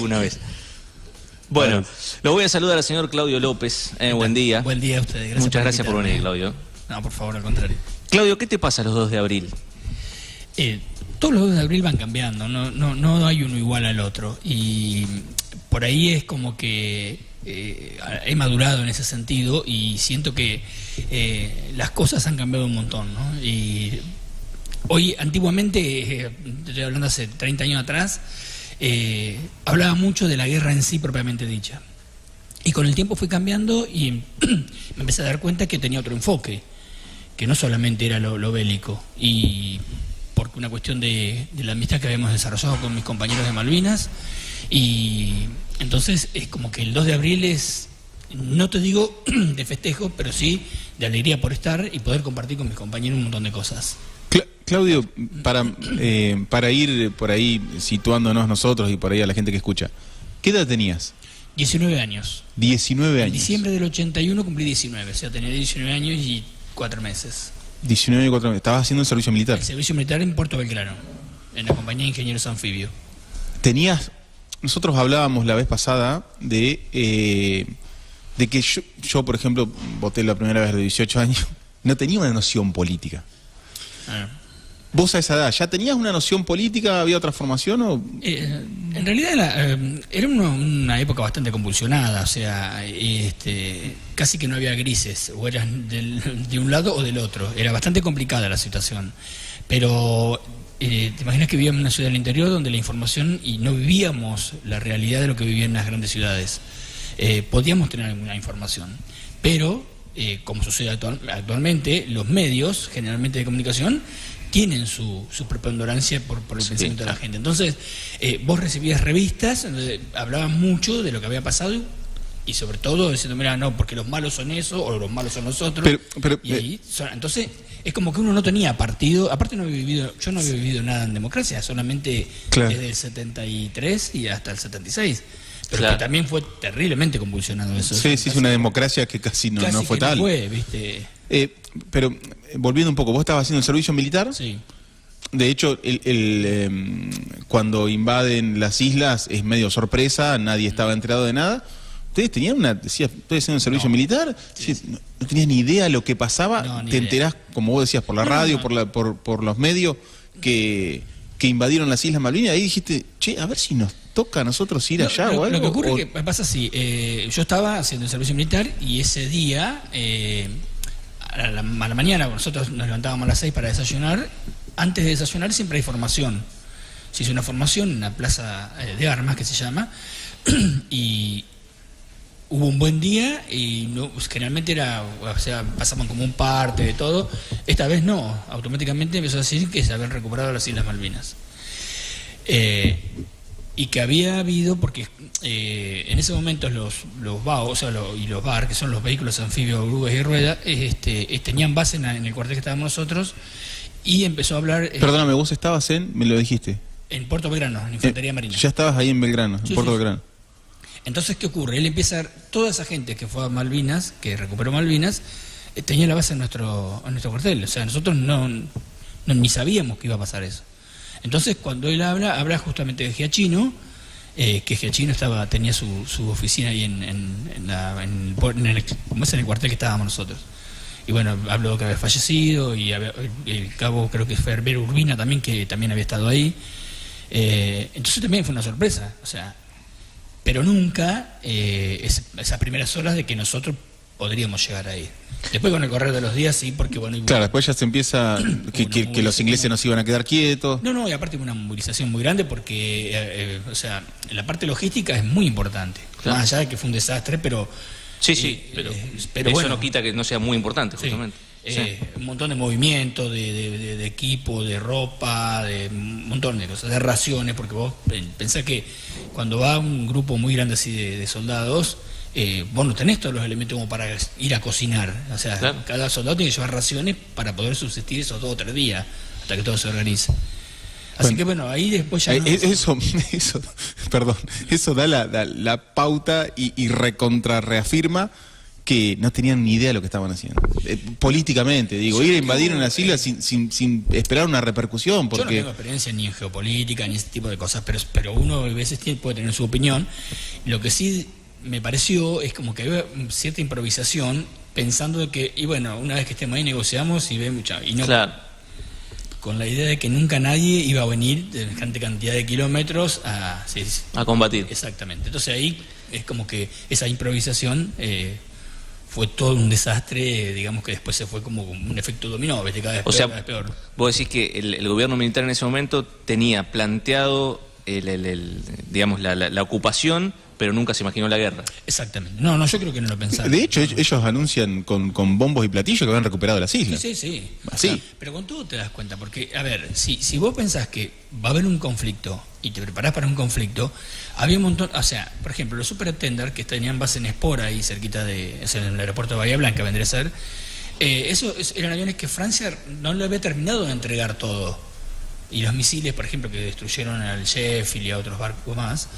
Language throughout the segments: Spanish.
Una vez. Bueno, lo voy a saludar al señor Claudio López. Buen día. Buen día a ustedes. Gracias. Muchas gracias por venir, Claudio. No, por favor, al contrario. Claudio, ¿qué te pasa los 2 de abril? Todos los 2 de abril van cambiando, no hay uno igual al otro. Y por ahí es como que he madurado en ese sentido y siento que las cosas han cambiado un montón, ¿no? Y hoy, antiguamente, estoy hablando hace 30 años atrás, hablaba mucho de la guerra en sí propiamente dicha. Y con el tiempo fui cambiando y me empecé a dar cuenta que tenía otro enfoque, que no solamente era lo bélico. Y porque una cuestión de la amistad que habíamos desarrollado con mis compañeros de Malvinas. Y entonces es como que el 2 de abril es, no te digo de festejo, pero sí de alegría por estar y poder compartir con mis compañeros un montón de cosas. Claudio, para ir por ahí situándonos nosotros y por ahí a la gente que escucha, ¿qué edad tenías? 19 años. 19 años. En diciembre del 81 cumplí 19, o sea, tenía 19 años y 4 meses. 19 y 4 meses. ¿Estabas haciendo el servicio militar? El servicio militar en Puerto Belgrano, en la compañía de ingenieros anfibios. Nosotros hablábamos la vez pasada de que yo, por ejemplo, voté la primera vez a los 18 años, no tenía una noción política. ¿Vos a esa edad ya tenías una noción política? ¿Había otra formación? En realidad era una época bastante convulsionada, o sea, casi que no había grises, o eras de un lado o del otro. Era bastante complicada la situación. Pero te imaginas que vivíamos en una ciudad del interior donde la información, y no vivíamos la realidad de lo que vivían en las grandes ciudades. Podíamos tener alguna información, pero como sucede actualmente, los medios, generalmente de comunicación, tienen su preponderancia por el pensamiento de la gente. Entonces, vos recibías revistas donde hablaban mucho de lo que había pasado y sobre todo diciendo, mira, no, porque los malos son eso o los malos son nosotros. Entonces, es como que uno no tenía partido. Aparte, yo no había vivido nada en democracia, solamente desde el 73 y hasta el 76. Pero que también fue terriblemente convulsionado eso. Sí, es una democracia que casi no fue tal. No fue, ¿viste? Pero volviendo un poco, ¿vos estabas haciendo el servicio militar? Sí. De hecho, cuando invaden las islas es medio sorpresa, nadie estaba enterado de nada. ¿Ustedes tenían estoy haciendo el servicio militar? Sí. No tenías ni idea de lo que pasaba. Te enterás, como vos decías, por la radio, por los medios, que invadieron las Islas Malvinas. Ahí dijiste, che, a ver si nos toca a nosotros ir allá o algo. Lo que ocurre es que pasa así, yo estaba haciendo el servicio militar y ese día, a la mañana, nosotros nos levantábamos a las 6 para desayunar. Antes de desayunar siempre hay formación. Se hizo una formación en la plaza de armas, que se llama, y hubo un buen día y generalmente pasaban como un parte de todo. Esta vez no, automáticamente empezó a decir que se habían recuperado las Islas Malvinas. Y que había habido, porque en ese momento los BAO, y los BAR, que son los vehículos anfibios, grúas y ruedas, tenían base en el cuartel que estábamos nosotros, y empezó a hablar... Perdóname, vos estabas me lo dijiste. En Puerto Belgrano, en Infantería Marina. Ya estabas ahí en Belgrano, en Puerto Belgrano. Entonces, ¿qué ocurre? Él empieza, toda esa gente que fue a Malvinas, que recuperó Malvinas, tenía la base en nuestro cuartel. O sea, nosotros ni sabíamos que iba a pasar eso. Entonces, cuando él habla justamente de Giachino, que Giachino tenía su oficina ahí en el cuartel que estábamos nosotros. Y bueno, habló que había fallecido, y el cabo, creo que fue Herbero Urbina también, que también había estado ahí. Entonces también fue una sorpresa, o sea, pero nunca esas primeras horas de que nosotros podríamos llegar ahí. Después, con el correr de los días, sí, porque bueno... Claro, después ya se empieza que los ingleses no se iban a quedar quietos. No, y aparte una movilización muy grande porque, la parte logística es muy importante. Claro. Más allá de que fue un desastre, pero... pero eso bueno, no quita que no sea muy importante, justamente. Un montón de movimiento, de equipo, de ropa, de un montón de cosas, de raciones, porque vos pensás que cuando va un grupo muy grande así de soldados... vos no tenés todos los elementos como para ir a cocinar. O sea, cada soldado tiene que llevar raciones para poder subsistir esos 2 o 3 días hasta que todo se organice. Así que bueno, ahí después ya... Eso da la pauta y reafirma que no tenían ni idea de lo que estaban haciendo. Políticamente, digo, ir a invadir unas islas sin esperar una repercusión. Porque... Yo no tengo experiencia ni en geopolítica ni ese tipo de cosas, pero uno a veces puede tener su opinión. Lo que sí me pareció es como que había cierta improvisación, pensando de que, y bueno, una vez que estemos ahí negociamos y vemos, y no, claro, con la idea de que nunca nadie iba a venir de semejante cantidad de kilómetros a combatir. Exactamente. Entonces ahí es como que esa improvisación fue todo un desastre, digamos que después se fue como un efecto dominó, ¿ves? Cada vez peor, cada vez peor. Vos decís que el gobierno militar en ese momento tenía planteado digamos la ocupación, pero nunca se imaginó la guerra. Exactamente. No, yo creo que no lo pensaron. De hecho, ellos anuncian con bombos y platillos que habían recuperado las islas. Sí. Así. O sea, pero con todo te das cuenta, porque, a ver, si vos pensás que va a haber un conflicto y te preparás para un conflicto, había un montón, o sea, por ejemplo, los Super Tender que tenían base en Espora, ahí cerquita en el aeropuerto de Bahía Blanca, vendría a ser, eran aviones que Francia no le había terminado de entregar todo. Y los misiles, por ejemplo, que destruyeron al Sheffield y a otros barcos más,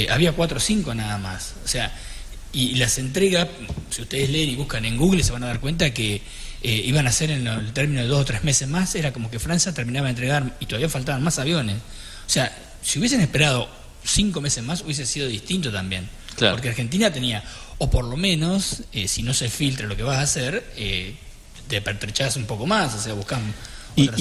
había 4 o 5 nada más. O sea, y las entregas, si ustedes leen y buscan en Google, se van a dar cuenta que iban a ser en el término de 2 o 3 meses más. Era como que Francia terminaba de entregar y todavía faltaban más aviones. O sea, si hubiesen esperado 5 meses más, hubiese sido distinto también. Claro. Porque Argentina tenía, o por lo menos, si no se filtra lo que vas a hacer, te pertrechás un poco más, o sea, buscás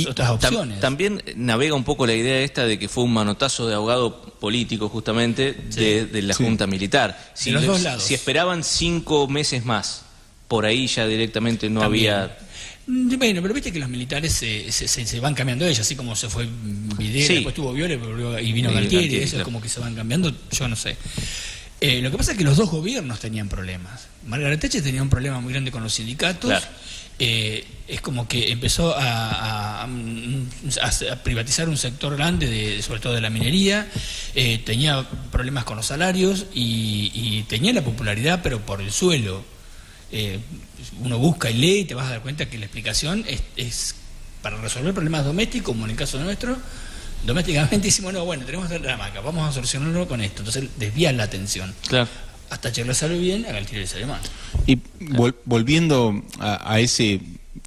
otras opciones. También navega un poco la idea esta de que fue un manotazo de ahogado político justamente de la Junta Militar. De los dos lados. Si esperaban 5 meses más, por ahí ya directamente no También había... Bueno, pero viste que los militares se van cambiando ellos, así como se fue Videla, después tuvo Viole y vino Galtieri, eso es como que se van cambiando, yo no sé. Lo que pasa es que los dos gobiernos tenían problemas. Margaret Thatcher tenía un problema muy grande con los sindicatos. Claro. Es como que empezó a privatizar un sector grande, sobre todo de la minería. Tenía problemas con los salarios y tenía la popularidad, pero por el suelo. Uno busca y lee y te vas a dar cuenta que la explicación es para resolver problemas domésticos, como en el caso nuestro. Domésticamente decimos, no, bueno, tenemos la hamaca, vamos a solucionarlo con esto. Entonces desvían la atención. Claro. Hasta Thatcher le salió bien, a Galtieri le salió mal. Y volviendo a ese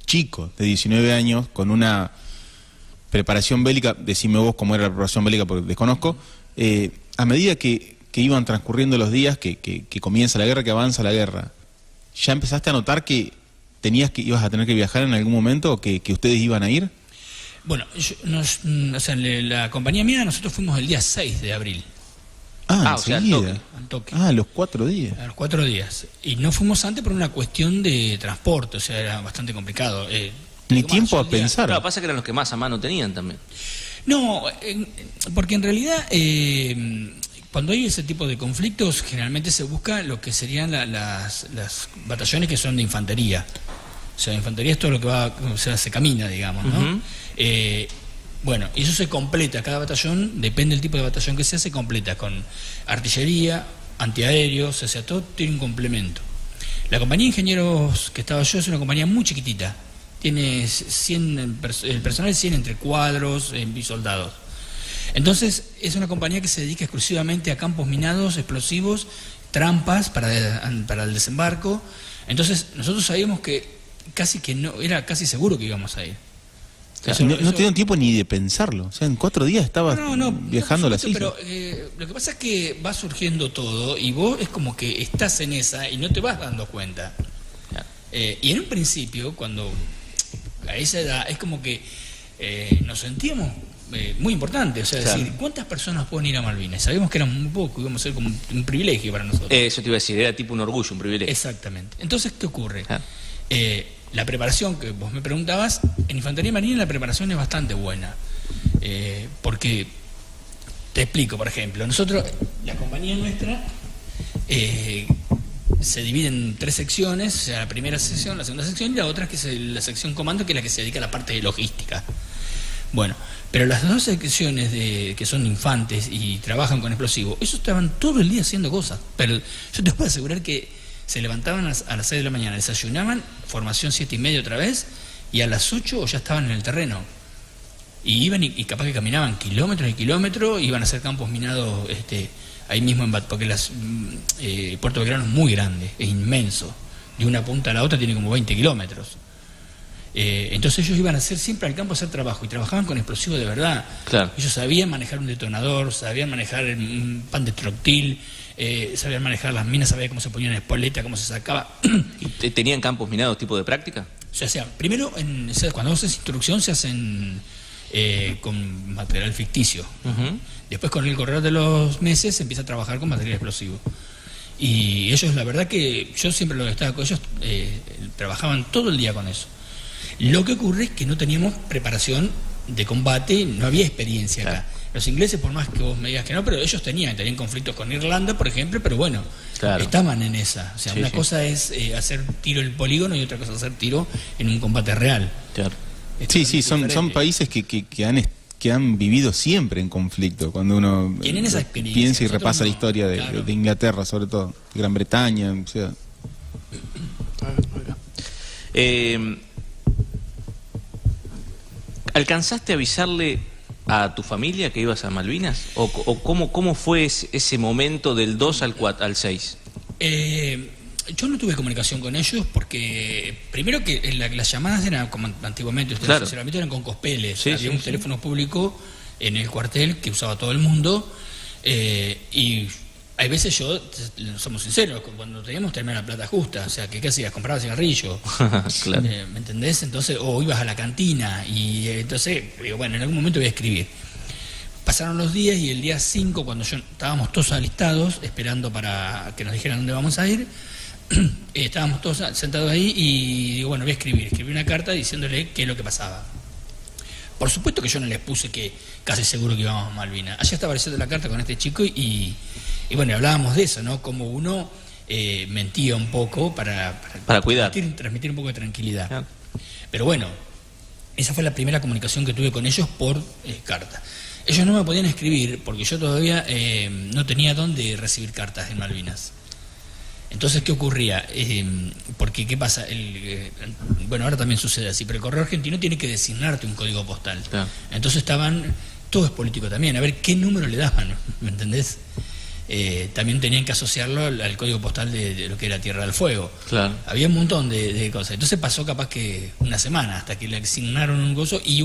chico de 19 años con una preparación bélica, decime vos cómo era la preparación bélica porque desconozco, a medida que iban transcurriendo los días, que comienza la guerra, que avanza la guerra, ¿ya empezaste a notar que ibas a tener que viajar en algún momento o que ustedes iban a ir? Bueno, la compañía mía, nosotros fuimos el día 6 de abril. O sea, al toque. A los 4 días. A los 4 días. Y no fuimos antes por una cuestión de transporte, o sea, era bastante complicado. Ni tiempo a pensar. Claro, pasa que eran los que más a mano tenían también. No, porque en realidad cuando hay ese tipo de conflictos, generalmente se busca lo que serían las batallones que son de infantería. O sea, infantería es todo lo que va, o sea, se camina, digamos, ¿no? Bueno, y eso se completa, cada batallón, depende del tipo de batallón que sea, se completa con artillería, antiaéreos, o sea, todo tiene un complemento. La compañía de ingenieros que estaba yo es una compañía muy chiquitita, tiene 100, el personal es 100 entre cuadros y soldados. Entonces, es una compañía que se dedica exclusivamente a campos minados, explosivos, trampas para el desembarco. Entonces, nosotros sabíamos que era casi seguro que íbamos a ir. No te dio tiempo ni de pensarlo. O sea, en 4 días estabas viajando a las islas. Pero lo que pasa es que va surgiendo todo y vos es como que estás en esa y no te vas dando cuenta. Y en un principio, cuando a esa edad, es como que nos sentíamos muy importantes. O sea, decir, ¿cuántas personas pueden ir a Malvinas? Sabíamos que eran muy pocos, íbamos a ser como un privilegio para nosotros. Eso te iba a decir, era tipo un orgullo, un privilegio. Exactamente. Entonces, ¿qué ocurre? La preparación que vos me preguntabas, en Infantería Marina la preparación es bastante buena, porque te explico, por ejemplo, nosotros, la compañía nuestra se divide en 3 secciones, o sea, la primera sección, la segunda sección y la otra que es la sección comando, que es la que se dedica a la parte de logística. Bueno, pero las 2 secciones que son infantes y trabajan con explosivos, esos estaban todo el día haciendo cosas, pero yo te puedo asegurar que se levantaban a las 6 de la mañana, desayunaban, formación 7:30 otra vez, y a las 8 ya estaban en el terreno. Y iban y capaz que caminaban kilómetros y kilómetros, iban a hacer campos minados ahí mismo, porque Puerto Belgrano es muy grande, es inmenso. de una punta a la otra tiene como 20 kilómetros. Entonces ellos iban a hacer siempre al campo a hacer trabajo, y trabajaban con explosivos de verdad. Claro. Ellos sabían manejar un detonador, sabían manejar un pan de troctil, sabían manejar las minas, sabían cómo se ponía una espoleta, cómo se sacaba. ¿Y tenían campos minados tipo de práctica? O sea, primero, cuando haces instrucción se hacen con material ficticio. Después, con el correr de los meses, se empieza a trabajar con material explosivo. Y ellos, la verdad que yo siempre lo destaco, ellos trabajaban todo el día con eso. Lo que ocurre es que no teníamos preparación de combate, no había experiencia acá. Claro. Los ingleses, por más que vos me digas que no, pero ellos tenían conflictos con Irlanda, por ejemplo, pero bueno, claro, estaban en esa. O sea, una cosa es hacer tiro en el polígono y otra cosa es hacer tiro en un combate real. Claro. Sí, son países que han vivido siempre en conflicto. Cuando uno piensa y repasa la historia de Inglaterra, sobre todo, de Gran Bretaña, o sea. ¿Alcanzaste a avisarle a tu familia que ibas a Malvinas? ¿O cómo fue ese momento del 2 al 6? Yo no tuve comunicación con ellos porque, primero que las llamadas eran como antiguamente, claro, eran con cospeles. Había un teléfono público en el cuartel que usaba todo el mundo, y hay veces somos sinceros, cuando teníamos que terminar la plata justa, o sea, ¿qué hacías? Comprabas cigarrillos, claro. ¿Me entendés? Entonces, o ibas a la cantina, y entonces, digo, bueno, en algún momento voy a escribir. Pasaron los días, y el día 5, cuando estábamos todos alistados, esperando para que nos dijeran dónde vamos a ir, estábamos todos sentados ahí, y digo, bueno, voy a escribir una carta diciéndole qué es lo que pasaba. Por supuesto que yo no les puse que casi seguro que íbamos a Malvinas. Allá estaba leyendo la carta con este chico, y bueno, hablábamos de eso, ¿no? Como uno mentía un poco para cuidar, transmitir un poco de tranquilidad. Claro. Pero bueno, esa fue la primera comunicación que tuve con ellos por carta. Ellos no me podían escribir porque yo todavía no tenía dónde recibir cartas en Malvinas. Entonces, ¿qué ocurría? Porque, ¿qué pasa? Bueno, ahora también sucede así, pero el Correo Argentino tiene que designarte un código postal. Claro. Entonces todo es político también, a ver qué número le daban, ¿me entendés? También tenían que asociarlo al código postal de lo que era Tierra del Fuego. Claro. Había un montón de cosas. Entonces pasó capaz que una semana hasta que le asignaron un gozo, y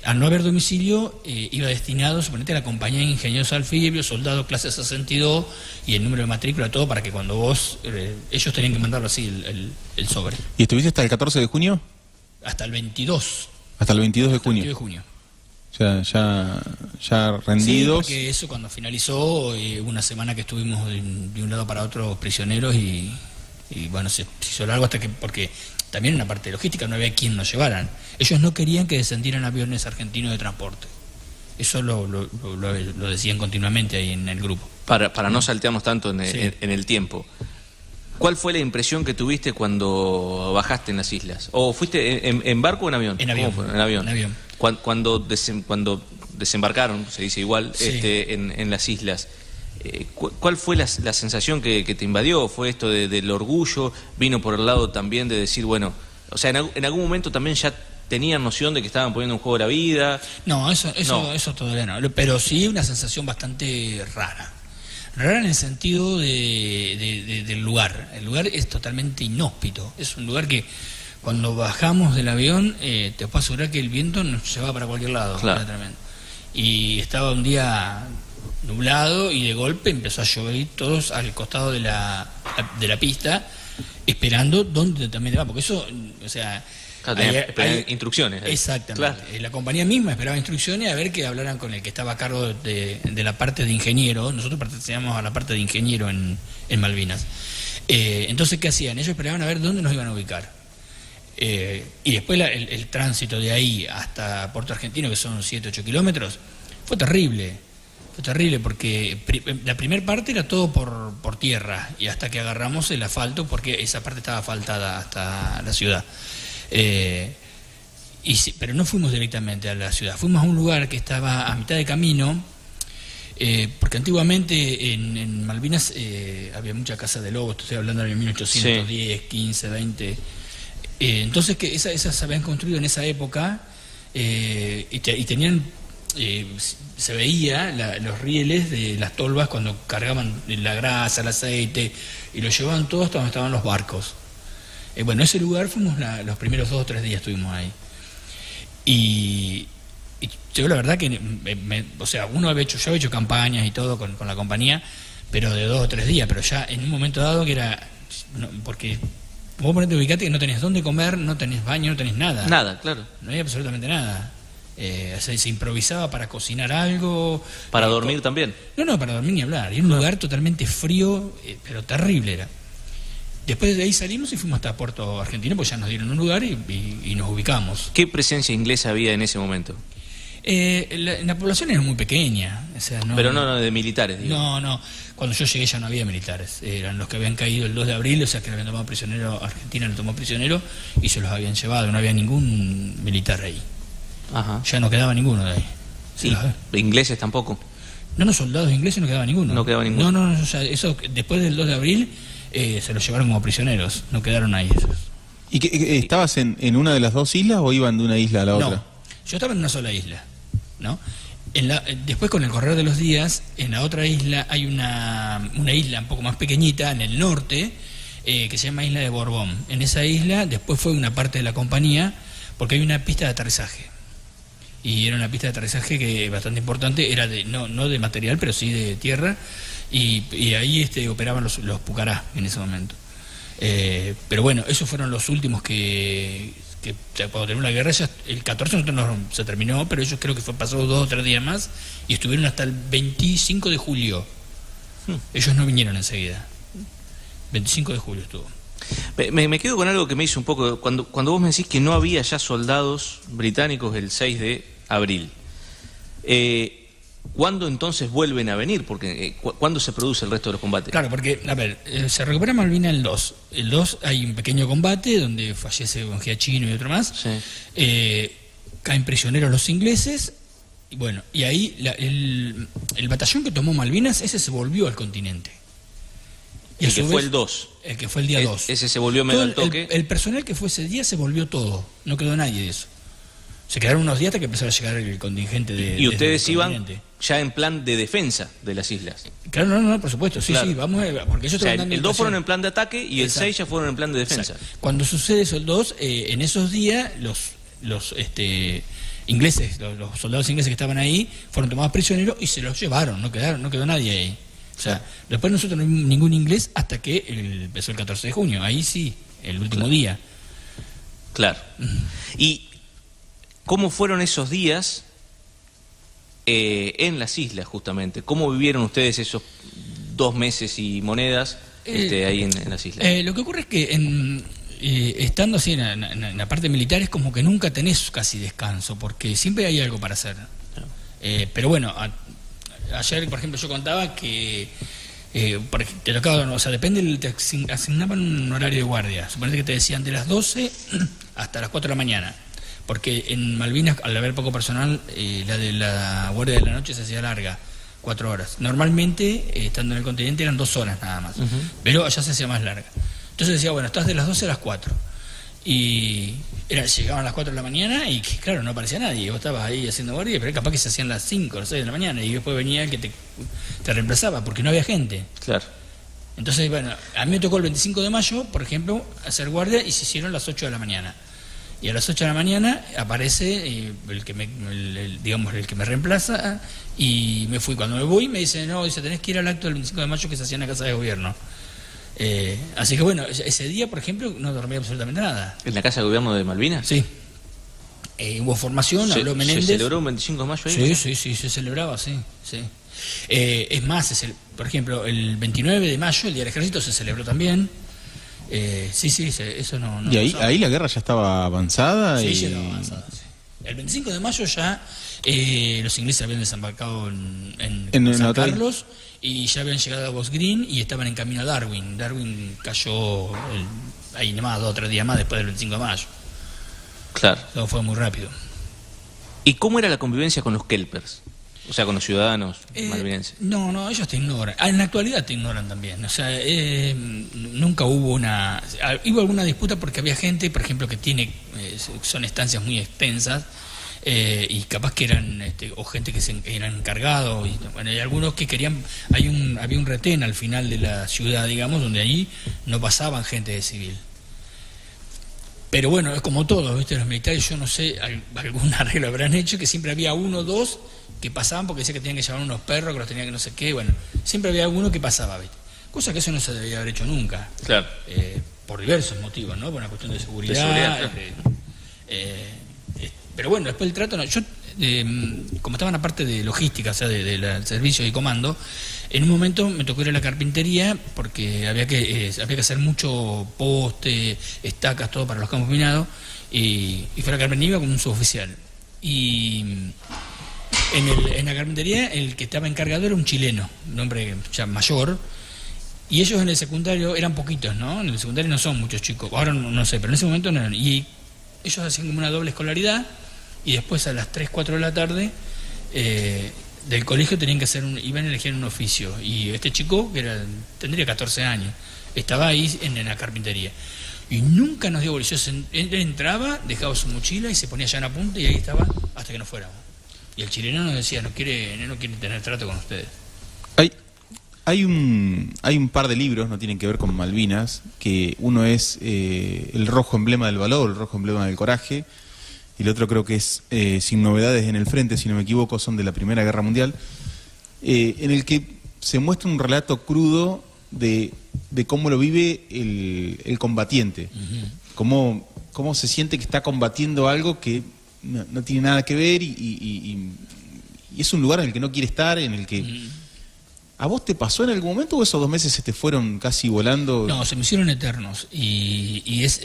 al no haber domicilio, iba destinado, suponete, a la compañía de ingenieros anfibios, soldado clase 62, y el número de matrícula, todo, para que cuando vos, ellos tenían que mandarlo así, el sobre. ¿Y estuviste hasta el 14 de junio? Hasta el 22. Hasta el 22 de junio. El 22 de junio. O sea, ya rendidos. Sí, porque eso cuando finalizó, una semana que estuvimos de un lado para otro prisioneros, y bueno, se hizo largo hasta que, porque también en la parte de logística no había quien nos llevaran. Ellos no querían que descendieran aviones argentinos de transporte. Eso lo decían continuamente ahí en el grupo. Para no saltearnos tanto en el tiempo, ¿cuál fue la impresión que tuviste cuando bajaste en las islas? ¿O fuiste en barco o en avión? En avión. En avión. En avión. Cuando desembarcaron, se dice igual, sí, en las islas, ¿cuál fue la sensación que te invadió? ¿Fue esto del orgullo? ¿Vino por el lado también de decir, bueno, o sea, en algún momento también ya tenían noción de que estaban poniendo en juego la vida? No, eso todavía no, pero sí una sensación bastante rara. Rara en el sentido del lugar. El lugar es totalmente inhóspito. Es un lugar que cuando bajamos del avión, te puedo asegurar que el viento nos llevaba para cualquier lado. Claro. Y estaba un día nublado, y de golpe empezó a llover, todos al costado de la pista, esperando dónde también va, porque eso, o sea, claro, hay instrucciones. Exactamente. Claro. La compañía misma esperaba instrucciones, a ver que hablaran con el que estaba a cargo de la parte de ingeniero. Nosotros pertenecíamos a la parte de ingeniero en Malvinas. Entonces, ¿qué hacían? Ellos esperaban a ver dónde nos iban a ubicar. Y después el tránsito de ahí hasta Puerto Argentino, que son 7-8 kilómetros, fue terrible. Fue terrible porque la primera parte era todo por tierra, y hasta que agarramos el asfalto, porque esa parte estaba asfaltada hasta la ciudad. Pero no fuimos directamente a la ciudad, fuimos a un lugar que estaba a mitad de camino, porque antiguamente en Malvinas había mucha caza de lobos, estoy hablando de 1810, sí, 15, 20... entonces que esas se habían construido en esa época, y tenían se veía los rieles de las tolvas cuando cargaban la grasa, el aceite, y lo llevaban todo hasta donde estaban los barcos. Bueno, ese lugar fuimos los primeros 2 o 3 días estuvimos ahí. Y yo la verdad que, o sea, yo había hecho campañas y todo con la compañía, pero de 2 o 3 días, pero ya en un momento dado que era, porque vos ponete, ubicate que no tenés dónde comer, no tenés baño, no tenés nada. Nada, claro. No había absolutamente nada. Se improvisaba para cocinar algo. ¿Para dormir también? No, para dormir ni hablar. Era un lugar totalmente frío, pero terrible era. Después de ahí salimos y fuimos hasta Puerto Argentino, pues ya nos dieron un lugar y nos ubicamos. ¿Qué presencia inglesa había en ese momento? La población era muy pequeña. O sea, pero no de militares, digo. No. Cuando yo llegué ya no había militares. Eran los que habían caído el 2 de abril, o sea que lo habían tomado prisionero, Argentina lo tomó prisionero y se los habían llevado. No había ningún militar ahí. Ajá. Ya no quedaba ninguno de ahí. ¿Y ingleses tampoco? No, soldados ingleses no quedaba ninguno. No quedaba ninguno. No, o sea, eso después del 2 de abril se los llevaron como prisioneros, no quedaron ahí esos. ¿Y que estabas en una de las 2 islas o iban de una isla a la otra? No, yo estaba en una sola isla, ¿no? Después, con el correr de los días, en la otra isla hay una isla un poco más pequeñita, en el norte, que se llama Isla de Borbón. En esa isla después fue una parte de la compañía, porque hay una pista de aterrizaje. Y era una pista de aterrizaje que bastante importante, era no de material, pero sí de tierra, y ahí operaban los Pucará en ese momento. Pero bueno, esos fueron los últimos que cuando terminó la guerra, ya el 14 se terminó, pero ellos creo que pasó 2 o 3 días más y estuvieron hasta el 25 de julio. Ellos no vinieron enseguida. 25 de julio estuvo. Me quedo con algo que me hizo un poco, cuando vos me decís que no había ya soldados británicos el 6 de abril. ¿Cuándo entonces vuelven a venir? Porque ¿cuándo se produce el resto de los combates? Claro, porque, a ver, se recupera Malvinas el 2. El 2 hay un pequeño combate donde fallece un Giachino y otro más. Sí. Caen prisioneros los ingleses. Y bueno, y ahí el batallón que tomó Malvinas, ese se volvió al continente. Y el que fue el 2. El que fue el día 2. Ese se volvió medio al toque. El personal que fue ese día se volvió todo. No quedó nadie de eso. Se quedaron unos días hasta que empezó a llegar el contingente de... ¿Y ustedes iban ya en plan de defensa de las islas? Claro, no, por supuesto, sí, claro. Sí, vamos a... Porque ellos el 2 fueron en plan de ataque y el 6 ya fueron en plan de defensa. Exacto. Cuando sucede eso el 2, en esos días los ingleses, los soldados ingleses que estaban ahí, fueron tomados prisioneros y se los llevaron, no quedó nadie ahí. O sea, después nosotros no vimos ningún inglés hasta que empezó el 14 de junio, ahí sí, el último día. Claro. Y... ¿cómo fueron esos días en las islas, justamente? ¿Cómo vivieron ustedes esos 2 meses y monedas ahí en las islas? Lo que ocurre es que estando así en la parte militar es como que nunca tenés casi descanso, porque siempre hay algo para hacer. Pero bueno, ayer, por ejemplo, yo contaba que te tocaba, o sea, te asignaban un horario de guardia. Suponete que te decían de las 12 hasta las 4 de la mañana. Porque en Malvinas, al haber poco personal, la de la guardia de la noche se hacía larga, 4 horas. Normalmente, estando en el continente, eran 2 horas nada más, pero allá se hacía más larga. Entonces decía, bueno, estás de las 12 a las 4. Y llegaban a las 4 de la mañana y, claro, no aparecía nadie. Vos estabas ahí haciendo guardia, pero capaz que se hacían las 5 o las 6 de la mañana y después venía el que te reemplazaba, porque no había gente. Claro. Entonces, bueno, a mí me tocó el 25 de mayo, por ejemplo, hacer guardia y se hicieron las 8 de la mañana. Y a las 8 de la mañana aparece el que me reemplaza y me fui. Cuando me voy me dice, tenés que ir al acto del 25 de mayo que se hacía en la Casa de Gobierno. Así que bueno, ese día, por ejemplo, no dormí absolutamente nada. ¿En la Casa de Gobierno de Malvinas? Sí. Hubo formación, habló Menéndez. ¿Se celebró un 25 de mayo ahí? Sí, se celebraba, sí. Es más, por ejemplo, el 29 de mayo, el Día del Ejército, se celebró también. Eso no. ¿Y ahí la guerra ya estaba avanzada? Sí, ya estaba avanzada. Sí. El 25 de mayo ya los ingleses habían desembarcado en San Carlos y ya habían llegado a Box Green y estaban en camino a Darwin. Darwin cayó ahí nomás 2 o 3 días más después del 25 de mayo. Claro. Todo fue muy rápido. ¿Y cómo era la convivencia con los kelpers? O sea, con los ciudadanos malvinenses. No, ellos te ignoran. En la actualidad te ignoran también. O sea, nunca hubo hubo alguna disputa porque había gente, por ejemplo, que son estancias muy extensas, y capaz que eran o gente que eran encargados, y bueno, hay algunos que querían, había un retén al final de la ciudad, digamos, donde ahí no pasaban gente de civil. Pero bueno, es como todo, ¿viste? Los militares, yo no sé, alguna regla habrán hecho, que siempre había uno o dos que pasaban porque decía que tenían que llevar unos perros, que los tenían que no sé qué, bueno, siempre había alguno que pasaba, ¿viste? Cosa que eso no se debía haber hecho nunca. Claro. Por diversos motivos, ¿no? Por una cuestión de seguridad. Claro. Pero bueno, después el trato, no, yo, como estaba en la parte de logística, o sea, del servicio y comando, en un momento me tocó ir a la carpintería porque había que hacer mucho poste, estacas, todo para los campos minados, y fue a la carpintería con un suboficial. Y en la carpintería el que estaba encargado era un chileno, un hombre ya mayor, y ellos en el secundario eran poquitos, ¿no? En el secundario no son muchos chicos, ahora no sé, pero en ese momento no eran. Y ellos hacían como una doble escolaridad, y después a las 3, 4 de la tarde del colegio tenían que iban a elegir un oficio, y este chico, que tendría 14 años, estaba ahí en la carpintería. Y nunca nos dio bolillo. Él entraba, dejaba su mochila y se ponía allá en la punta, y ahí estaba hasta que nos fuéramos. Y el chileno nos decía, no quiere tener trato con ustedes. Hay un par de libros, no tienen que ver con Malvinas, que uno es El rojo emblema del valor, el rojo emblema del coraje, y el otro creo que es Sin novedades en el frente, si no me equivoco, son de la Primera Guerra Mundial, en el que se muestra un relato crudo de cómo lo vive el combatiente, cómo se siente que está combatiendo algo que no tiene nada que ver, y es un lugar en el que no quiere estar, en el que... ¿A vos te pasó en algún momento o esos 2 meses se te fueron casi volando? No, se me hicieron eternos. Y es...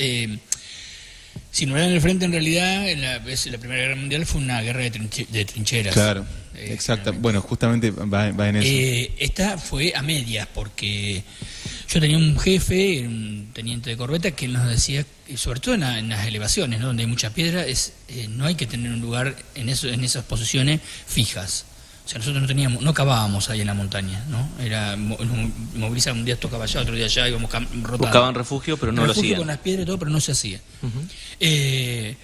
Sin novedad en el frente, en realidad, la Primera Guerra Mundial fue una guerra de trincheras. Claro, exacto. Bueno, justamente va en eso. Esta fue a medias, porque yo tenía un jefe, un teniente de corbeta, que nos decía, sobre todo en las elevaciones, ¿no? Donde hay mucha piedra, no hay que tener un lugar en esas posiciones fijas. O sea, nosotros no cavábamos ahí en la montaña, ¿no? Era movilizar, un día tocaba allá, otro día allá, íbamos rotando. Buscaban refugio, pero no lo hacían. Con las piedras y todo, pero no se hacía. Y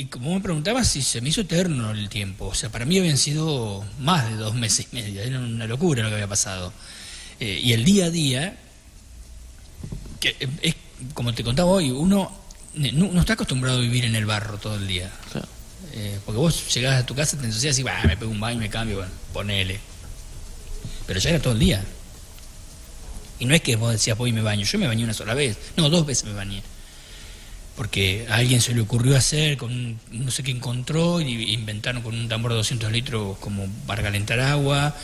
como me preguntaba, si se me hizo eterno el tiempo. O sea, para mí habían sido más de 2 meses y medio. Era una locura lo que había pasado. Y el día a día, que es como te contaba hoy, uno no está acostumbrado a vivir en el barro todo el día. Claro. Porque vos llegás a tu casa, te ensucias y me pego un baño, me cambio, bueno, ponele. Pero ya era todo el día. Y no es que vos decías, voy y me baño. Yo me bañé una sola vez. No, 2 veces me bañé. Porque a alguien se le ocurrió hacer, no sé qué encontró, y inventaron con un tambor de 200 litros como para calentar agua,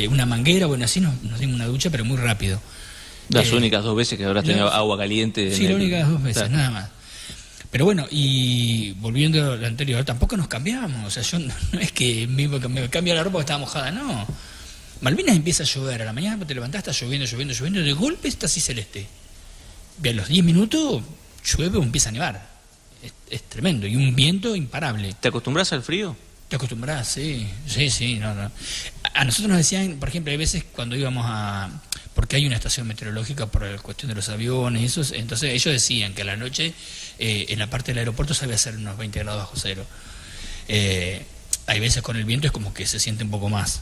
una manguera, bueno, así nos dimos una ducha, pero muy rápido. Las únicas 2 veces que habrás tenido agua caliente. Sí, las únicas 2 veces, claro. Nada más. Pero bueno, y volviendo a lo anterior, tampoco nos cambiamos. O sea, yo no es que me cambia la ropa porque estaba mojada, no. Malvinas empieza a llover, a la mañana te levantás, está lloviendo, de golpe está así celeste. Y a los 10 minutos llueve o empieza a nevar. Es tremendo, y un viento imparable. ¿Te acostumbras al frío? Te acostumbras, sí, no. A nosotros nos decían, por ejemplo, hay veces cuando íbamos porque hay una estación meteorológica por la cuestión de los aviones y eso, entonces ellos decían que a la noche en la parte del aeropuerto sabía hacer unos 20 grados bajo cero. Hay veces con el viento es como que se siente un poco más.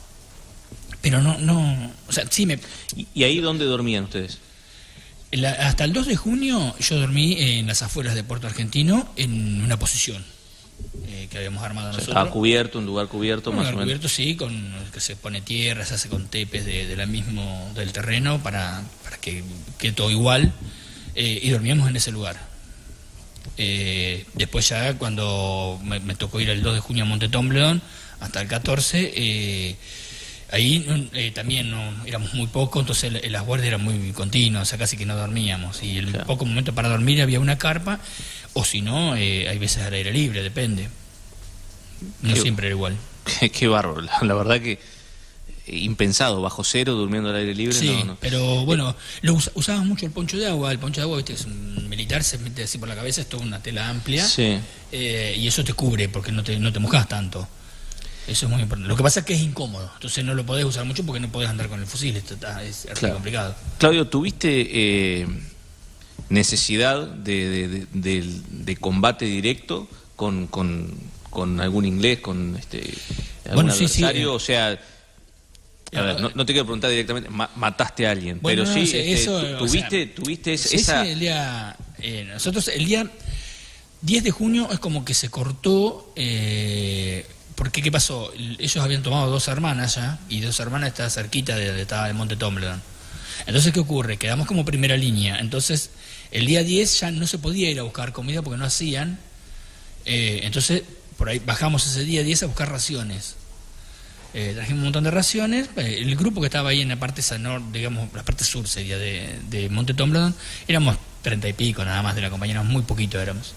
Pero no, o sea, sí me... ¿Y ahí dónde dormían ustedes? Hasta el 2 de junio yo dormí en las afueras de Puerto Argentino en una posición que habíamos armado nosotros. Estaba cubierto, un lugar cubierto, más o menos. Cubierto, sí, que se pone tierra, se hace con tepes del terreno para que quede todo igual, y dormíamos en ese lugar. Después ya cuando me tocó ir el 2 de junio a Monte Tombleton hasta el 14, ahí también éramos muy pocos, entonces las guardias eran muy continuas, o sea, casi que no dormíamos, y el poco momento para dormir había una carpa, o si no, hay veces al aire libre, depende. No siempre era igual. Qué bárbaro, la verdad que impensado, bajo cero, durmiendo al aire libre. Sí, no. Pero bueno, usábamos mucho el poncho de agua. El poncho de agua, viste, es un militar, se mete así por la cabeza, es toda una tela amplia, sí. Y eso te cubre porque no te mojás tanto. Eso es muy importante. Lo que pasa es que es incómodo, entonces no lo podés usar mucho porque no podés andar con el fusil, es claro. Complicado. Claudio, ¿tuviste necesidad de combate directo con con algún inglés, con algún adversario? O sea, a ver, no te quiero preguntar directamente, mataste a alguien, pero sí, tuviste esa... el día, nosotros el día 10 de junio es como que se cortó, porque ¿qué pasó? Ellos habían tomado 2 hermanas ya, y 2 hermanas estaban cerquita estaba el Monte Tumbledown. Entonces, ¿qué ocurre? Quedamos como primera línea. Entonces, el día 10 ya no se podía ir a buscar comida porque no hacían. Entonces, por ahí bajamos ese día 10 a buscar raciones. Trajimos un montón de raciones. El grupo que estaba ahí en la parte digamos, la parte sur sería de Monte Tumbledown, éramos 30 y pico nada más de la compañía, muy poquito éramos.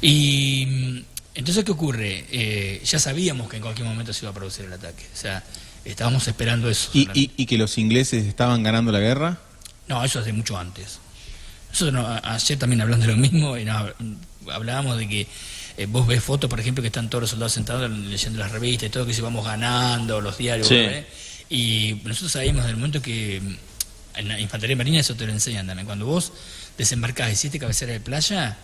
Y entonces, ¿qué ocurre? Ya sabíamos que en cualquier momento se iba a producir el ataque. O sea, estábamos esperando eso. ¿Y que los ingleses estaban ganando la guerra? No, eso hace mucho antes. Nosotros ayer también hablando de lo mismo, hablábamos de que vos ves fotos, por ejemplo, que están todos los soldados sentados leyendo las revistas y todo, que si vamos ganando, los diarios, sí. Y nosotros sabíamos del momento que en la infantería marina eso te lo enseñan también. Cuando vos desembarcás de 7 cabeceras de playa,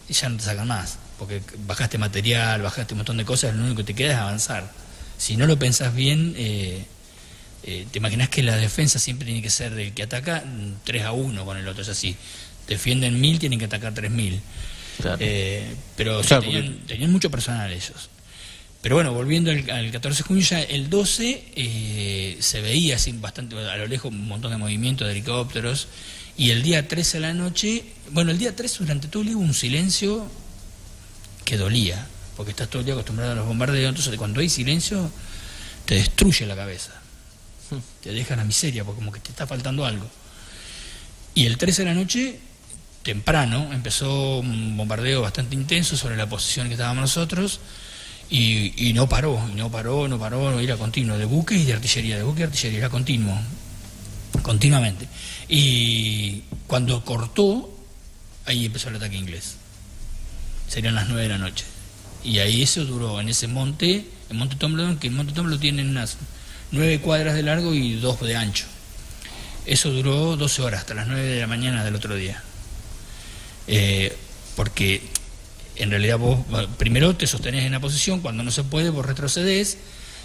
ya no te sacan más, porque bajaste material, bajaste un montón de cosas, lo único que te queda es avanzar. Si no lo pensás bien, te imaginás que la defensa siempre tiene que ser del que ataca 3-1 con el otro, es así. Defienden 1000, tienen que atacar 3000. Claro. Pero sí, tenían mucho personal ellos. Pero bueno, volviendo al 14 de junio, ya el 12 se veía así bastante a lo lejos un montón de movimientos de helicópteros. Y el día 13 a la noche, bueno, el día 13 durante todo el día hubo un silencio que dolía, porque estás todo el día acostumbrado a los bombardeos. Entonces, cuando hay silencio, te destruye la cabeza, te deja la miseria, porque como que te está faltando algo. Y el 13 de la noche, temprano, empezó un bombardeo bastante intenso sobre la posición que estábamos nosotros, y no paró, era continuo, de buques y de artillería, era continuo, continuamente. Y cuando cortó, ahí empezó el ataque inglés. Serían las 9 de la noche. Y ahí eso duró en ese monte, el Monte Tumbledown, que el Monte Tumbledown tiene unas 9 cuadras de largo y 2 de ancho. Eso duró 12 horas, hasta las 9 de la mañana del otro día. Porque en realidad vos primero te sostenés en la posición, cuando no se puede vos retrocedés,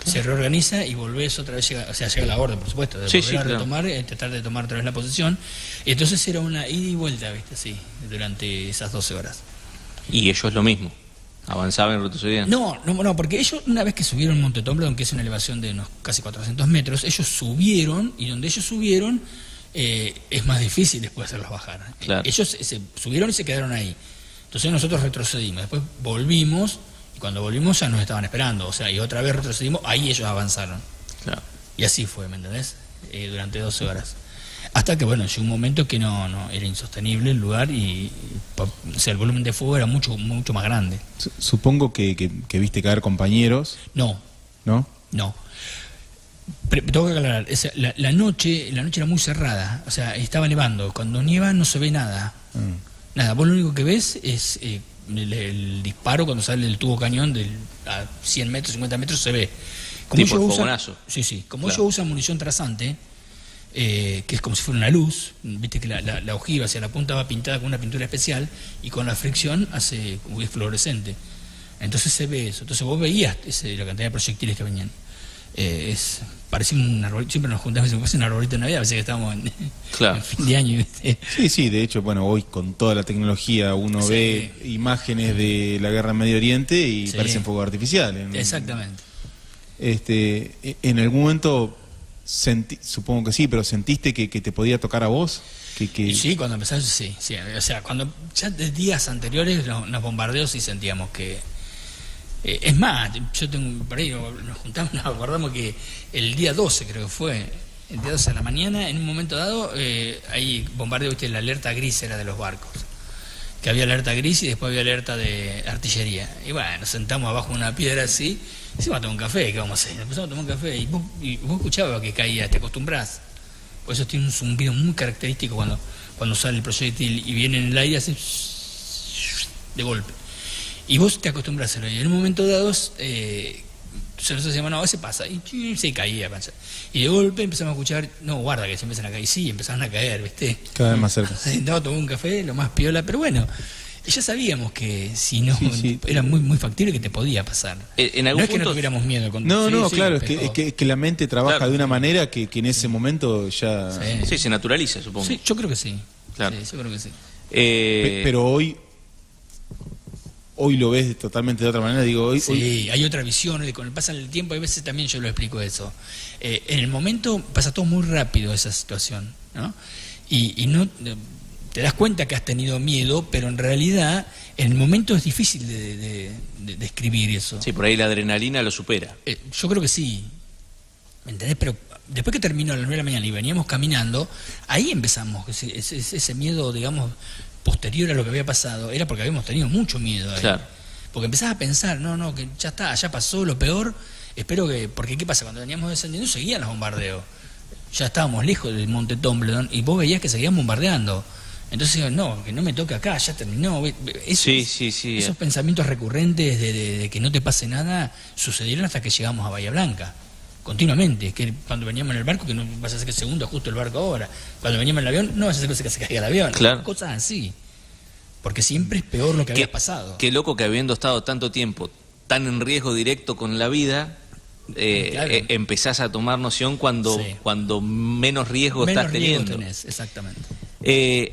se reorganiza y volvés otra vez, llega la orden, por supuesto, de volver a retomar, tratar de tomar otra vez la posición. Y entonces era una ida y vuelta, ¿viste? Sí, durante esas 12 horas. ¿Y ellos lo mismo? ¿Avanzaban y retrocedían? No, porque ellos, una vez que subieron Monte Tumbledown, que es una elevación de unos casi 400 metros, ellos subieron, y donde ellos subieron es más difícil después hacerlos bajar. Claro. Ellos se subieron y se quedaron ahí. Entonces nosotros retrocedimos, después volvimos, y cuando volvimos ya nos estaban esperando, o sea, y otra vez retrocedimos, ahí ellos avanzaron. Claro. Y así fue, ¿me entendés? Durante 12 horas. Hasta que, bueno, llegó un momento que no era insostenible el lugar y o sea, el volumen de fuego era mucho más grande. Supongo que viste caer compañeros. No. ¿No? No. Tengo que aclarar, la noche era muy cerrada, o sea, estaba nevando. Cuando nieva no se ve nada. Nada, vos lo único que ves es el disparo cuando sale el tubo cañón a 100 metros, 50 metros se ve. Como tipo ellos fogonazo. Sí. Como ellos usan munición trazante, que es como si fuera una luz, viste que la ojiva hacia la punta va pintada con una pintura especial y con la fricción es fluorescente. Entonces se ve eso. Entonces vos veías la cantidad de proyectiles que venían. Parecía un arbolito, siempre nos juntamos, me parece un arbolito de Navidad, a veces que estábamos en fin de año. Sí, de hecho, bueno, hoy con toda la tecnología uno ve imágenes de la guerra en Medio Oriente y parecen fuegos artificiales. Exactamente. En algún momento, supongo que sí, pero ¿sentiste que te podía tocar a vos? Sí, cuando empezaron, sí. O sea, cuando ya de días anteriores los bombardeos sí sentíamos que... es más, yo tengo por ahí, nos juntamos, nos acordamos que el día 12 creo que fue, el día 12 a la mañana, en un momento dado, hay bombardeo, viste, la alerta gris era de los barcos, que había alerta gris y después había alerta de artillería. Y bueno, nos sentamos abajo de una piedra así, y se va a tomar un café, ¿qué vamos a hacer? Empezamos a tomar un café y vos escuchabas que caía, te acostumbrás. Por eso tiene un zumbido muy característico cuando sale el proyectil y viene en el aire así, de golpe. Y vos te acostumbras a hacerlo. Y en un momento dado, nosotros decíamos, no, ese pasa. Y se caía. Y de golpe empezamos a escuchar, no, guarda que se empiezan a caer. Y sí, empezaron a caer, ¿viste? Cada vez más cerca. Sentado, tomé un café, lo más piola, pero bueno. Y ya sabíamos que si no, era muy factible que te podía pasar. En algún no es punto... que no tuviéramos miedo. Claro, es que la mente trabaja de una manera que en ese momento ya... Sí, se naturaliza, supongo. Sí, yo creo que sí. Claro. Sí, yo creo que sí. Pero hoy lo ves totalmente de otra manera, hoy hay otra visión, con el paso del tiempo, a veces también yo lo explico eso. En el momento pasa todo muy rápido esa situación, ¿no? Y no te das cuenta que has tenido miedo, pero en realidad en el momento es difícil de describir eso. Sí, por ahí la adrenalina lo supera. Yo creo que sí, ¿me entendés? Pero después que terminó a las 9 de la mañana y veníamos caminando, ahí empezamos, ese miedo, digamos, posterior a lo que había pasado, era porque habíamos tenido mucho miedo ahí. Claro. Porque empezás a pensar, no, que ya está, ya pasó lo peor, espero que... Porque ¿qué pasa? Cuando veníamos descendiendo seguían los bombardeos. Ya estábamos lejos del Monte Tombledon y vos veías que seguían bombardeando. Entonces, no, que no me toque acá, ya terminó. Esos pensamientos recurrentes de que no te pase nada sucedieron hasta que llegamos a Bahía Blanca. Continuamente, que cuando veníamos en el barco, que no vas a hacer que se hunda justo el barco ahora. Cuando veníamos en el avión, no vas a hacer que se caiga el avión. Claro. Cosas así. Porque siempre es peor lo que había pasado. Qué loco que habiendo estado tanto tiempo tan en riesgo directo con la vida, claro, empezás a tomar noción cuando menos riesgo estás teniendo. Exactamente.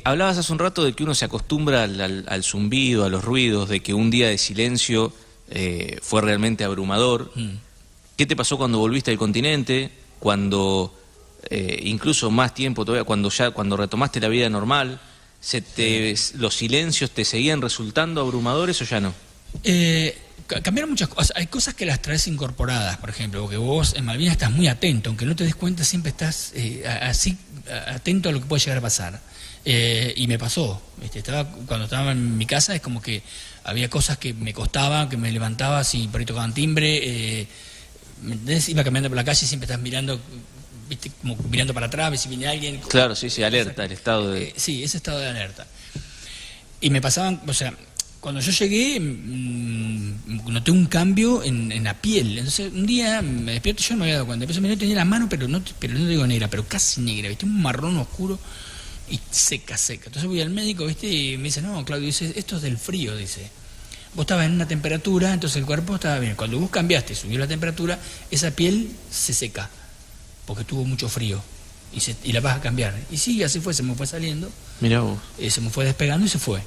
Hablabas hace un rato de que uno se acostumbra al zumbido, a los ruidos, de que un día de silencio fue realmente abrumador. ¿Qué te pasó cuando volviste al continente? Cuando, incluso más tiempo todavía, cuando retomaste la vida normal, ¿los silencios te seguían resultando abrumadores o ya no? Cambiaron muchas cosas. Hay cosas que las traes incorporadas, por ejemplo, porque vos en Malvinas estás muy atento, aunque no te des cuenta, siempre estás así atento a lo que puede llegar a pasar. Y me pasó. Cuando estaba en mi casa es como que había cosas que me costaban, que me levantaba, si por ahí tocaban timbre, iba caminando por la calle y siempre estás mirando, ¿viste? Como mirando para atrás, ver si viene alguien. Claro, sí, alerta, el estado de... sí, ese estado de alerta. Y me pasaban, o sea, cuando yo llegué, noté un cambio en la piel. Entonces, un día me despierto, yo no me había dado cuenta. Empecé a mirar, tenía la mano, pero no digo negra, pero casi negra, ¿viste? Un marrón oscuro y seca. Entonces voy al médico, ¿viste? Y me dice, no, Claudio, dice, esto es del frío, dice. Vos estabas en una temperatura, entonces el cuerpo estaba bien. Cuando vos cambiaste, subió la temperatura, esa piel se seca, porque tuvo mucho frío. Y la vas a cambiar. Y sí, así fue, se me fue saliendo. Mirá vos. Se me fue despegando y se fue.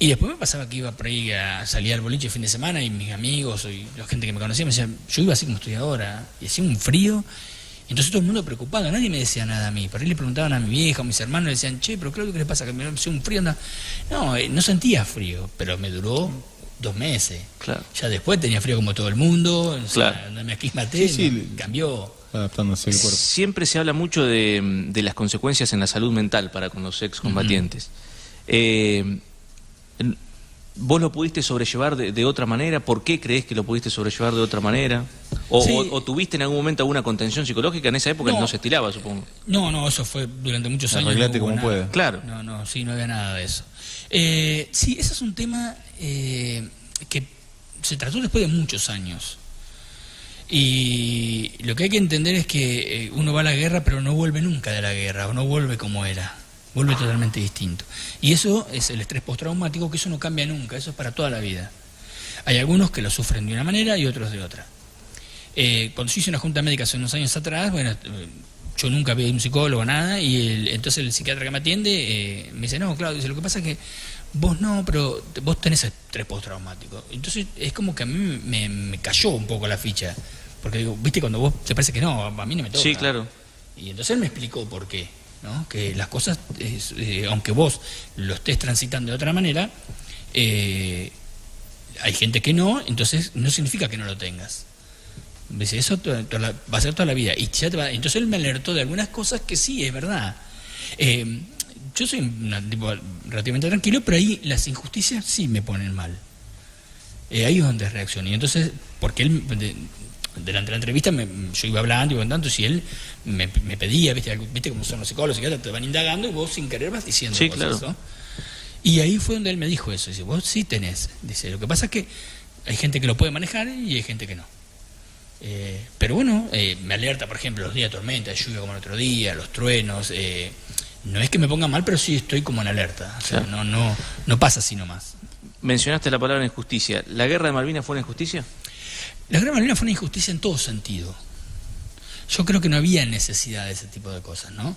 Y después me pasaba que iba por ahí a salir al boliche el fin de semana y mis amigos y la gente que me conocía me decían, yo iba así como estoy ahora, y hacía un frío. Entonces todo el mundo preocupado, nadie me decía nada a mí. Por ahí le preguntaban a mi vieja, a mis hermanos, le decían, che, pero Claudio, ¿qué le pasa? Que me hacía un frío. No sentía frío, pero me duró 2 meses. Claro. Ya después tenía frío como todo el mundo, claro. O sea, me aclimaté, cambió. Adaptándose el cuerpo. Siempre se habla mucho de las consecuencias en la salud mental para con los excombatientes. ¿Vos lo pudiste sobrellevar de otra manera? ¿Por qué creés que lo pudiste sobrellevar de otra manera? ¿O tuviste en algún momento alguna contención psicológica? En esa época no se estilaba, supongo. No, eso fue durante muchos años. Arreglate como puedas. Claro. No, no había nada de eso. Sí, ese es un tema que se trató después de muchos años. Y lo que hay que entender es que uno va a la guerra, pero no vuelve nunca de la guerra, o no vuelve como era. Vuelve totalmente distinto. Y eso es el estrés postraumático, que eso no cambia nunca, eso es para toda la vida. Hay algunos que lo sufren de una manera y otros de otra. Cuando yo hice una junta médica hace unos años atrás, bueno, yo nunca vi a un psicólogo, nada, y entonces el psiquiatra que me atiende me dice, no, Claudio, dice, lo que pasa es que vos no, pero vos tenés estrés postraumático. Entonces es como que a mí me cayó un poco la ficha, porque digo, viste, cuando vos te parece que no, a mí no me toca. Sí, claro. Y entonces él me explicó por qué. ¿No? Que las cosas, aunque vos lo estés transitando de otra manera, hay gente que no, entonces no significa que no lo tengas. Dice, eso va a ser toda la vida. Y ya entonces él me alertó de algunas cosas que sí, es verdad. Yo soy un tipo relativamente tranquilo, pero ahí las injusticias sí me ponen mal. Ahí es donde reacciono. Y entonces, porque él... Durante la entrevista yo iba hablando y contando, si él me pedía, ¿viste cómo son los psicólogos, te van indagando y vos sin querer vas diciendo sí, cosas, claro. ¿no? Y ahí fue donde él me dijo eso, dice, vos sí tenés, dice, lo que pasa es que hay gente que lo puede manejar y hay gente que no. Pero bueno, me alerta, por ejemplo, los días de tormenta, lluvia como el otro día, los truenos, no es que me ponga mal, pero sí estoy como en alerta. O sea, no pasa así nomás. Mencionaste la palabra injusticia. ¿La guerra de Malvinas fue una injusticia? La guerra de Malvinas fue una injusticia en todo sentido. Yo creo que no había necesidad de ese tipo de cosas, ¿no?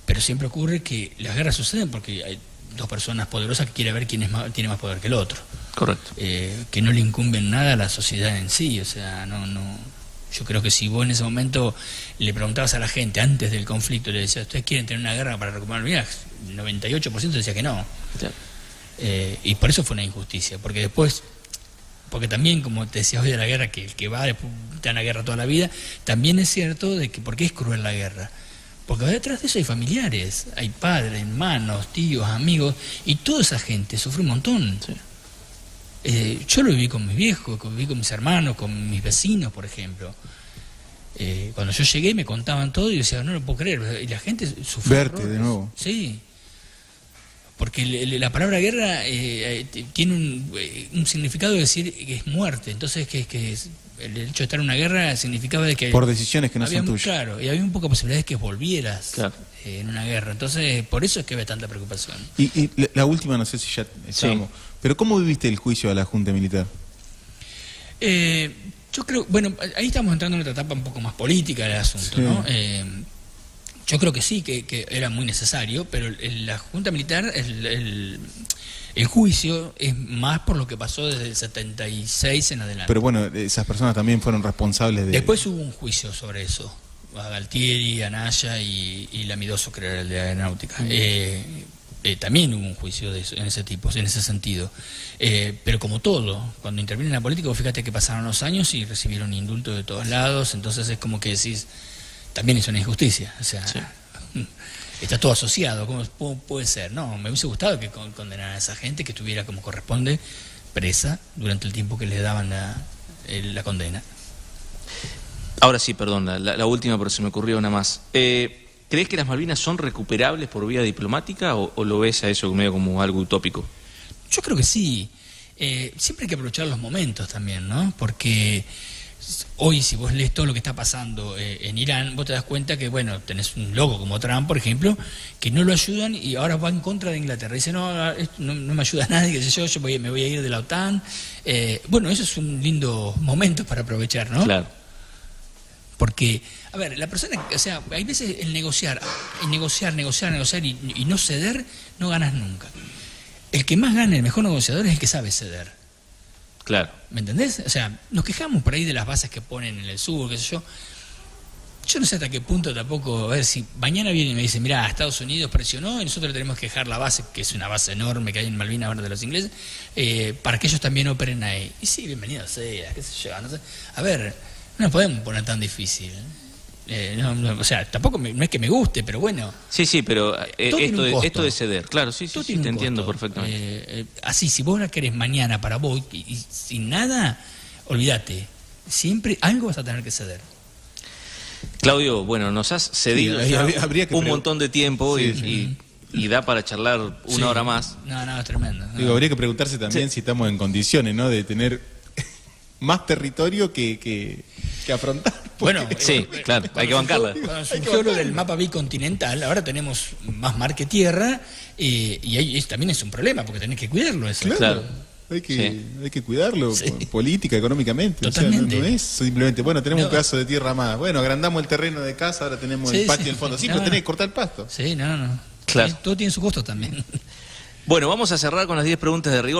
Pero siempre ocurre que las guerras suceden porque hay dos personas poderosas que quieren ver quién tiene más poder que el otro. Correcto. Que no le incumben nada a la sociedad en sí, o sea, yo creo que si vos en ese momento le preguntabas a la gente antes del conflicto, le decías, ¿ustedes quieren tener una guerra para recuperar Malvinas? El 98% decía que no. Claro. Y por eso fue una injusticia, porque también, como te decía hoy de la guerra, que el que va después está en la guerra toda la vida, también es cierto de que, ¿por qué es cruel la guerra? Porque detrás de eso hay familiares, hay padres, hermanos, tíos, amigos, y toda esa gente sufre un montón. Sí. Yo lo viví con mis viejos, lo viví con mis hermanos, con mis vecinos, por ejemplo. Cuando yo llegué me contaban todo y yo decía, no lo puedo creer, y la gente sufrió. Verte horrores. De nuevo. Sí. Porque la palabra guerra tiene un significado de decir que es muerte. Entonces, que el hecho de estar en una guerra significaba de que... Por decisiones que no son tuyas. Claro, y había un poco de posibilidades que volvieras en una guerra. Entonces, por eso es que había tanta preocupación. Y la última, no sé si ya estamos... Sí. Pero ¿cómo viviste el juicio a la Junta Militar? Yo creo... Bueno, ahí estamos entrando en otra etapa un poco más política del asunto, sí. ¿No? Yo creo que sí, que era muy necesario, pero la Junta Militar, el juicio es más por lo que pasó desde el 76 en adelante. Pero bueno, esas personas también fueron responsables de... Después hubo un juicio sobre eso, a Galtieri, a Naya y Lamidoso, que era el de Aeronáutica. También hubo un juicio de eso, en ese sentido. Pero como todo, cuando interviene en la política, vos fíjate que pasaron los años y recibieron indultos de todos lados, entonces es como que decís... También es una injusticia, o sea, sí. Está todo asociado, ¿cómo puede ser? No, me hubiese gustado que condenaran a esa gente, que estuviera como corresponde presa durante el tiempo que le daban la condena. Ahora sí, perdón, la última, pero se me ocurrió una más. ¿Crees que las Malvinas son recuperables por vía diplomática o lo ves a eso medio como algo utópico? Yo creo que sí. Siempre hay que aprovechar los momentos también, ¿no? Porque... Hoy, si vos lees todo lo que está pasando en Irán, vos te das cuenta que, bueno, tenés un loco como Trump, por ejemplo, que no lo ayudan y ahora va en contra de Inglaterra. Dice, no me ayuda nadie, qué sé yo me voy a ir de la OTAN. Bueno, eso es un lindo momento para aprovechar, ¿no? Claro. Porque, a ver, la persona, o sea, hay veces el negociar y no ceder, no ganas nunca. El que más gana, el mejor negociador, es el que sabe ceder. Claro. ¿Me entendés? O sea, nos quejamos por ahí de las bases que ponen en el sur, qué sé yo. Yo no sé hasta qué punto tampoco, a ver, si mañana viene y me dice, mirá, Estados Unidos presionó y nosotros le tenemos que dejar la base, que es una base enorme que hay en Malvinas ahora de los ingleses, para que ellos también operen ahí. Y sí, bienvenido sea, qué sé yo, no sé. A ver, no nos podemos poner tan difícil. O sea, tampoco no es que me guste, pero bueno. Sí, pero esto de ceder, claro, sí, te entiendo perfectamente. Así, si vos la querés mañana para vos y sin nada, olvídate, siempre algo vas a tener que ceder. Claudio, bueno, nos has cedido un montón de tiempo y da para charlar una hora más. No, es tremendo. Digo, habría que preguntarse también si estamos en condiciones, ¿no?, de tener más territorio que afrontar. Bueno, sí, claro, hay que bancarla. Cuando surgió lo del mapa bicontinental, ahora tenemos más mar que tierra y ahí también es un problema porque tenés que cuidarlo eso. Claro. Hay que cuidarlo, política, económicamente. Totalmente. O sea, no es simplemente, bueno, tenemos un pedazo de tierra más. Bueno, agrandamos el terreno de casa, ahora tenemos el patio en el fondo. Sí, pero tenés que cortar el pasto. Sí, no. Claro. Todo tiene su costo también. Bueno, vamos a cerrar con las 10 preguntas de rigor.